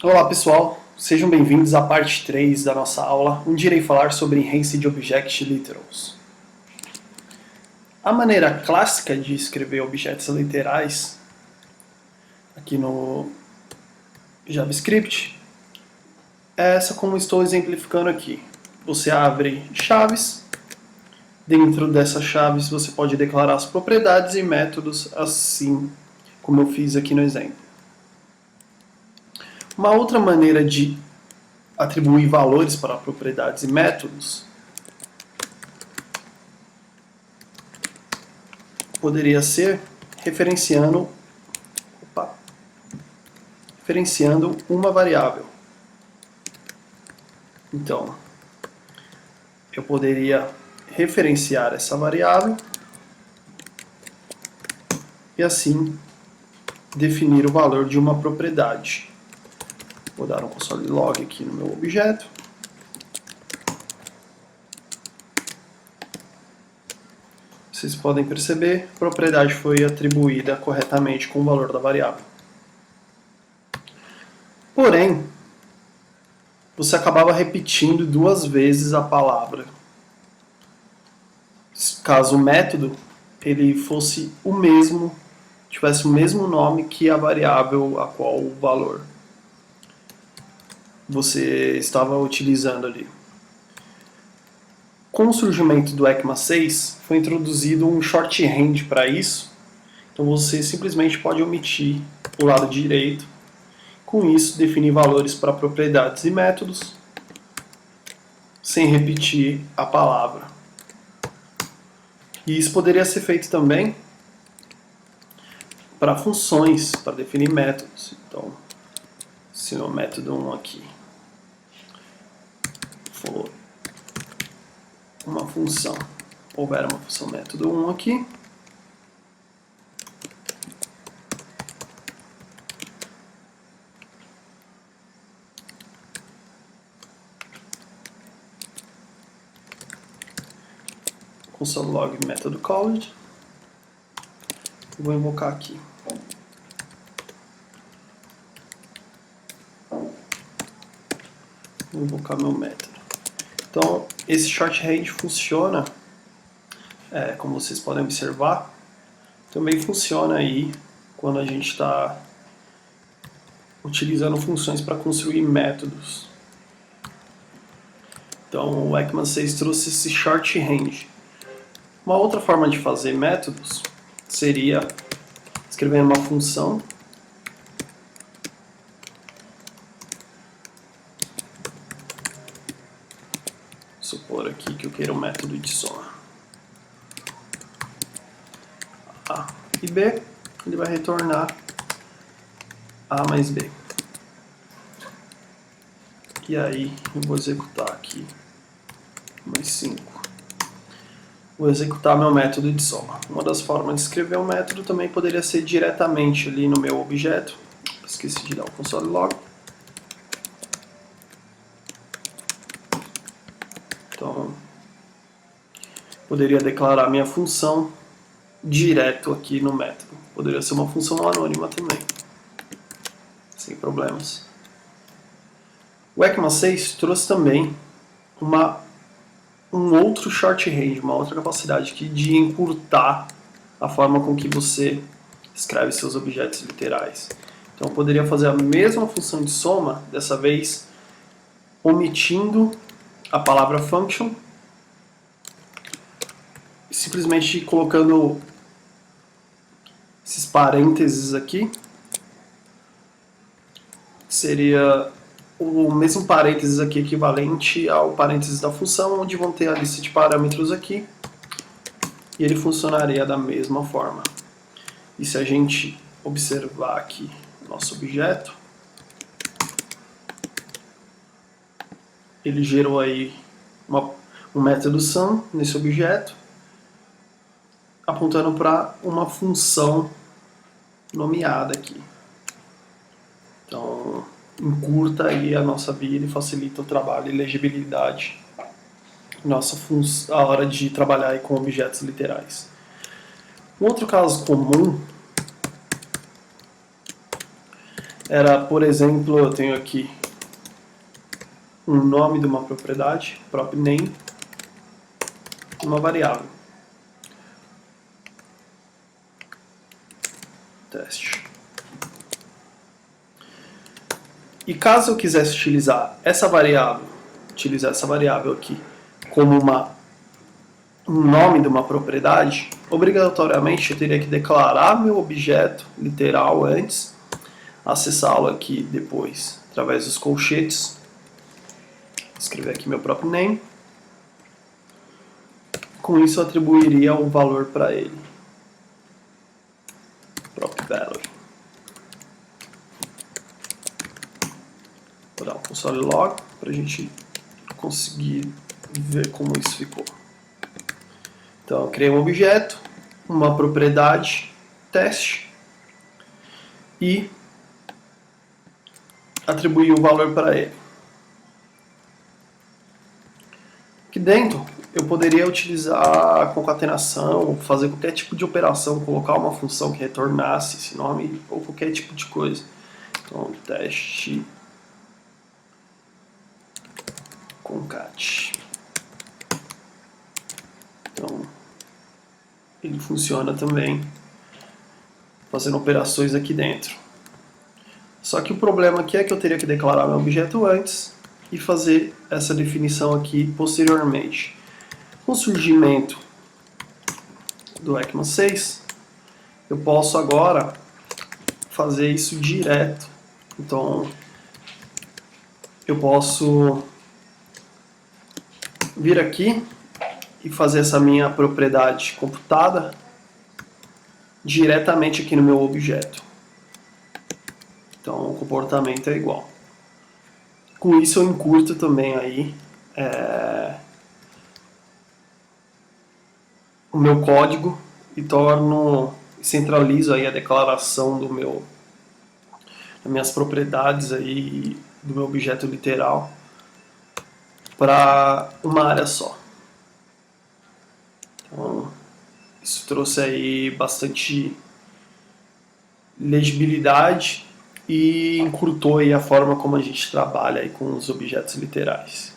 Olá pessoal, sejam bem-vindos à parte 3 da nossa aula, onde irei falar sobre Enhanced Object Literals. A maneira clássica de escrever objetos literais aqui no JavaScript é essa como estou exemplificando aqui. Você abre chaves, dentro dessas chaves você pode declarar as propriedades e métodos assim como eu fiz aqui no exemplo. Uma outra maneira de atribuir valores para propriedades e métodos poderia ser referenciando uma variável. Então, eu poderia referenciar essa variável e assim definir o valor de uma propriedade. Vou dar um console log aqui no meu objeto. Vocês podem perceber, a propriedade foi atribuída corretamente com o valor da variável. Porém, você acabava repetindo duas vezes a palavra. Caso o método ele fosse o mesmo, tivesse o mesmo nome que a variável a qual o valor você estava utilizando ali. Com o surgimento do ECMA 6, foi introduzido um shorthand para isso. Então você simplesmente pode omitir o lado direito. Com isso, definir valores para propriedades e métodos, sem repetir a palavra. E isso poderia ser feito também para funções, para definir métodos. Então, se o método 1 aqui for uma função, houver uma função método 1 aqui, console log método called, eu vou invocar aqui. Vou invocar meu método. Então, esse shorthand funciona, como vocês podem observar, também funciona aí quando a gente está utilizando funções para construir métodos. Então, o ECMA 6 trouxe esse shorthand. Uma outra forma de fazer métodos seria escrevendo uma função supor aqui que eu queira um método de soma A e B, ele vai retornar A mais B. E aí eu vou executar aqui mais 5. Vou executar meu método de soma. Uma das formas de escrever um método também poderia ser diretamente ali no meu objeto. Esqueci de dar o console log. Então, poderia declarar minha função direto aqui no método. Poderia ser uma função anônima também, sem problemas. O ECMA 6 trouxe também um outro shorthand, uma outra capacidade aqui de encurtar a forma com que você escreve seus objetos literais. Então eu poderia fazer a mesma função de soma, dessa vez omitindo a palavra function, simplesmente colocando esses parênteses aqui, seria o mesmo parênteses aqui equivalente ao parênteses da função, onde vão ter a lista de parâmetros aqui, e ele funcionaria da mesma forma. E se a gente observar aqui o nosso objeto, ele gerou aí um método sum nesse objeto, apontando para uma função nomeada aqui. Então, encurta aí a nossa vida e facilita o trabalho e legibilidade a hora de trabalhar aí com objetos literais. Um outro caso comum era, por exemplo, eu tenho aqui um nome de uma propriedade, prop name, uma variável. Teste. E caso eu quisesse utilizar essa variável aqui como um nome de uma propriedade, obrigatoriamente eu teria que declarar meu objeto literal antes, acessá-lo aqui depois através dos colchetes, escrever aqui meu próprio name. Com isso eu atribuiria um valor para ele, prop value. Vou dar um console log para a gente conseguir ver como isso ficou. Então eu criei um objeto, uma propriedade, teste, e atribuí um valor para ele. Aqui dentro eu poderia utilizar a concatenação, fazer qualquer tipo de operação, colocar uma função que retornasse esse nome ou qualquer tipo de coisa. Então teste concat. Então ele funciona também fazendo operações aqui dentro. Só que o problema aqui é que eu teria que declarar meu objeto antes e fazer essa definição aqui posteriormente. Com o surgimento do ECMAScript 6, eu posso agora fazer isso direto. Então eu posso vir aqui e fazer essa minha propriedade computada diretamente aqui no meu objeto. Então o comportamento é igual. Com isso eu encurto também aí o meu código e centralizo aí a declaração das minhas propriedades aí do meu objeto literal para uma área só. Então, isso trouxe aí bastante legibilidade e encurtou aí a forma como a gente trabalha aí com os objetos literais.